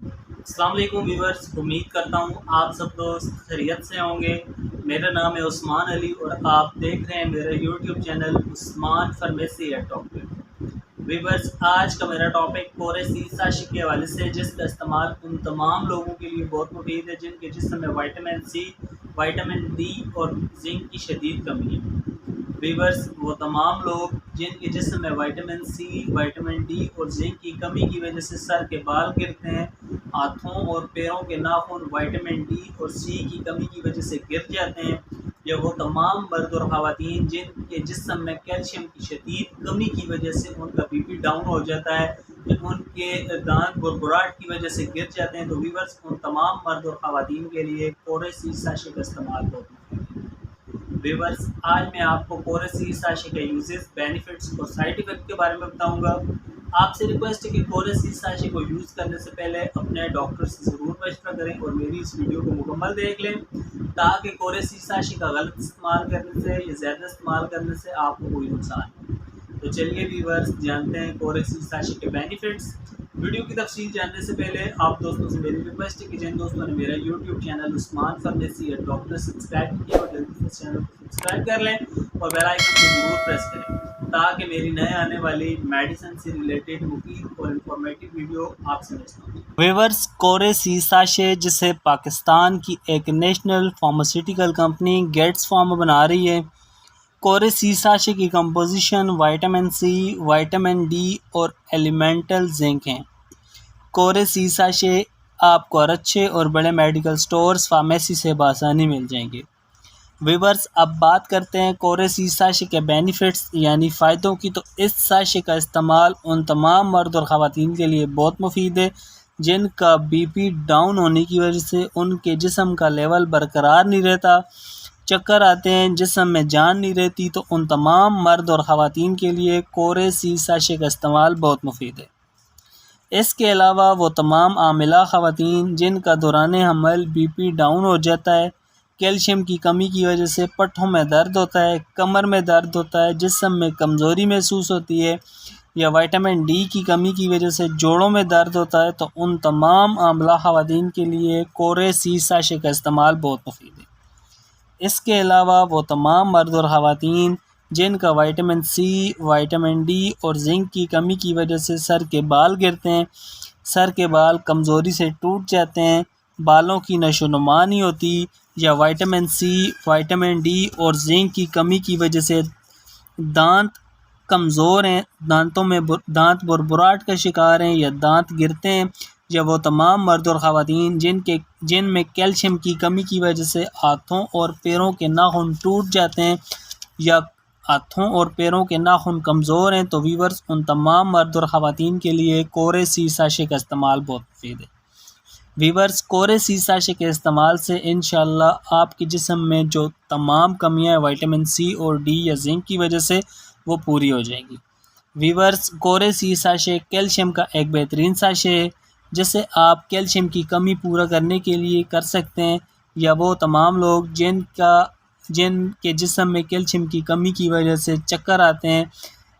السلام علیکم ویورز، امید کرتا ہوں آپ سب دوست خیریت سے ہوں گے۔ میرا نام ہے عثمان علی اور آپ دیکھ رہے ہیں میرا YouTube channel Usman pharmacy at doctor. Viewers, آج کا میرا ٹاپک کورے سی ساشی کے حوالے سے، جس کا استعمال ان تمام لوگوں کے لیے بہت مفید ہے جن کے جسم میں وائٹامن سی، وائٹامن ڈی اور زنک کی شدید کمی ہے۔ ویورز، وہ تمام لوگ جن کے جسم میں وائٹامن سی، وائٹامن ڈی اور زنک کی کمی کی وجہ سے سر کے بال گرتے ہیں، ہاتھوں اور پیروں کے ناخن وائٹامن ڈی اور سی کی کمی کی وجہ سے گر جاتے ہیں، یا وہ تمام مرد اور خواتین جن کے جسم میں کیلشیم کی شدید کمی کی وجہ سے ان کا بی پی ڈاؤن ہو جاتا ہے، یا ان کے دانت بڑبڑاہٹ کی وجہ سے گر جاتے ہیں، تو ویورز ان تمام مرد اور خواتین کے لیے کورے سی ساشے کا استعمال ہوتا ہے۔ ویورز، آج میں آپ کو کورے سی ساشے کے یوزز، بینیفٹس اور سائیڈ ایفیکٹ کے بارے میں بتاؤں گا۔ آپ سے ریکویسٹ ہے کہ کورے سی ساشے کو یوز کرنے سے پہلے اپنے ڈاکٹر سے ضرور مشورہ کریں اور میری اس ویڈیو کو مکمل دیکھ لیں، تاکہ کورے سی ساشے کا غلط استعمال کرنے سے یا زیادہ استعمال کرنے سے آپ کو کوئی نقصان نہیں۔ تو چلیے ویورز، جانتے ہیں کورے سی ساشے کے بینیفٹس۔ ویڈیو کی تفصیل جاننے سے پہلے آپ دوستوں سے میری ریکویسٹ ہے کہ جن دوستوں نے میرا YouTube channel Usman pharmacy at doctor subscribe کیا اور جلدی سے اس چینل کو سبسکرائب کر لیں اور بیل آئیکن کو ضرور پریس کریں، تاکہ میری نئے آنے والی میڈیسن سے ریلیٹڈ مفید اور انفارمیٹیو ویڈیو آپ سے مس نہ ہو۔ ویورز، کورے سی ساشے، جسے پاکستان کی ایک national pharmaceutical company Getz Pharma بنا رہی ہے، کورے سی ساشے کی composition vitamin C, vitamin D اور ایلیمنٹل زنک ہیں۔ کورے سی ساشے آپ کو اچھے اور بڑے میڈیکل سٹورز، فارمیسی سے بآسانی مل جائیں گے۔ ویورز، اب بات کرتے ہیں کورے سی ساشے کے بینیفٹس یعنی فائدوں کی۔ تو اس ساشے کا استعمال ان تمام مرد اور خواتین کے لیے بہت مفید ہے جن کا بی پی ڈاؤن ہونے کی وجہ سے ان کے جسم کا لیول برقرار نہیں رہتا، چکر آتے ہیں، جسم میں جان نہیں رہتی، تو ان تمام مرد اور خواتین کے لیے کورے سی ساشے کا استعمال بہت مفید ہے۔ اس کے علاوہ وہ تمام حاملہ خواتین جن کا دوران حمل بی پی ڈاؤن ہو جاتا ہے، کیلشیم کی کمی کی وجہ سے پٹھوں میں درد ہوتا ہے، کمر میں درد ہوتا ہے، جسم میں کمزوری محسوس ہوتی ہے، یا وائٹامن ڈی کی کمی کی وجہ سے جوڑوں میں درد ہوتا ہے، تو ان تمام حاملہ خواتین کے لیے کورے سی ساشے کا استعمال بہت مفید ہے۔ اس کے علاوہ وہ تمام مرد اور خواتین جن کا وائٹامن سی، وائٹامن ڈی اور زنک کی کمی کی وجہ سے سر کے بال گرتے ہیں، سر کے بال کمزوری سے ٹوٹ جاتے ہیں، بالوں کی نشو و نما نہیں ہوتی، یا وائٹامن سی، وائٹامن ڈی اور زنک کی کمی کی وجہ سے دانت کمزور ہیں، دانت بڑبڑاہٹ کا شکار ہیں یا دانت گرتے ہیں، یا وہ تمام مرد اور خواتین جن میں کیلشیم کی کمی کی وجہ سے ہاتھوں اور پیروں کے ناخن ٹوٹ جاتے ہیں یا ہاتھوں اور پیروں کے ناخن کمزور ہیں، تو ویورز ان تمام مرد اور خواتین کے لیے کورے سی ساشے کا استعمال بہت مفید ہے۔ ویورز، کورے سی ساشے کے استعمال سے انشاءاللہ آپ کے جسم میں جو تمام کمیاں وائٹامن سی اور ڈی یا زنک کی وجہ سے وہ پوری ہو جائیں گی۔ ویورز، کورے سی ساشے کیلشیم کا ایک بہترین ساشے ہے جسے آپ کیلشیم کی کمی پورا کرنے کے لیے کر سکتے ہیں، یا وہ تمام لوگ جن کے جسم میں کیلشیم کی کمی کی وجہ سے چکر آتے ہیں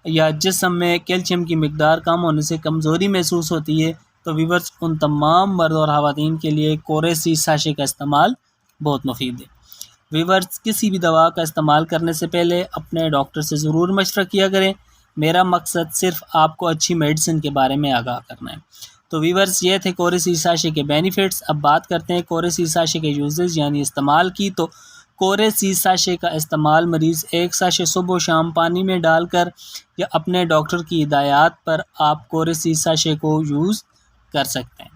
یا جسم میں کیلشیم کی مقدار کم ہونے سے کمزوری محسوس ہوتی ہے، تو ویورز ان تمام مرد اور خواتین کے لیے کورے سی ساشے کا استعمال بہت مفید ہے۔ ویورز، کسی بھی دوا کا استعمال کرنے سے پہلے اپنے ڈاکٹر سے ضرور مشورہ کیا کریں۔ میرا مقصد صرف آپ کو اچھی میڈیسن کے بارے میں آگاہ کرنا ہے۔ تو ویورز، یہ تھے کورے سی ساشے کے بینیفٹس۔ اب بات کرتے ہیں کورے سی ساشے کے یوزز یعنی استعمال کی۔ تو کورے سی ساشے کا استعمال مریض ایک ساشے صبح و شام پانی میں ڈال کر یا اپنے ڈاکٹر کی ہدایات پر آپ کورے سی ساشے کو یوز کر سکتے ہیں۔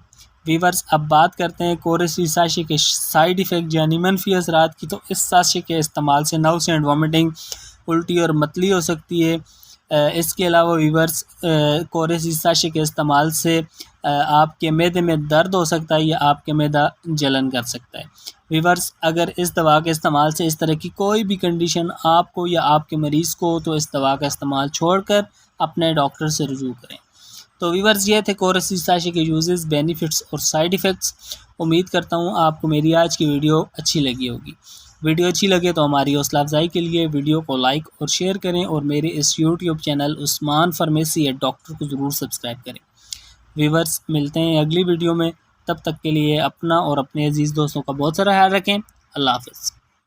ویورز، اب بات کرتے ہیں کورے سی ساشے کے سائیڈ ایفیکٹ یعنی منفی اثرات کی۔ تو اس ساشے کے استعمال سے نوز اینڈ وامٹنگ، الٹی اور متلی ہو سکتی ہے۔ اس کے علاوہ ویورز، کورے سی ساشے کے استعمال سے آپ کے معدے میں درد ہو سکتا ہے یا آپ کے معدہ جلن کر سکتا ہے۔ ویورز، اگر اس دوا کے استعمال سے اس طرح کی کوئی بھی کنڈیشن آپ کو یا آپ کے مریض کو، تو اس دوا کا استعمال چھوڑ کر اپنے ڈاکٹر سے رجوع کریں۔ تو ویورز، یہ تھے کورے سی ساشے کے یوزز، بینیفٹس اور سائیڈ ایفیکٹس۔ امید کرتا ہوں آپ کو میری آج کی ویڈیو اچھی لگی ہوگی۔ ویڈیو اچھی لگے تو ہماری حوصلہ افزائی کے لیے ویڈیو کو لائک اور شیئر کریں اور میرے اس YouTube channel Usman pharmacy at doctor کو ضرور سبسکرائب کریں۔ ویورز، ملتے ہیں اگلی ویڈیو میں، تب تک کے لیے اپنا اور اپنے عزیز دوستوں کا بہت سارا خیال رکھیں۔ اللہ حافظ۔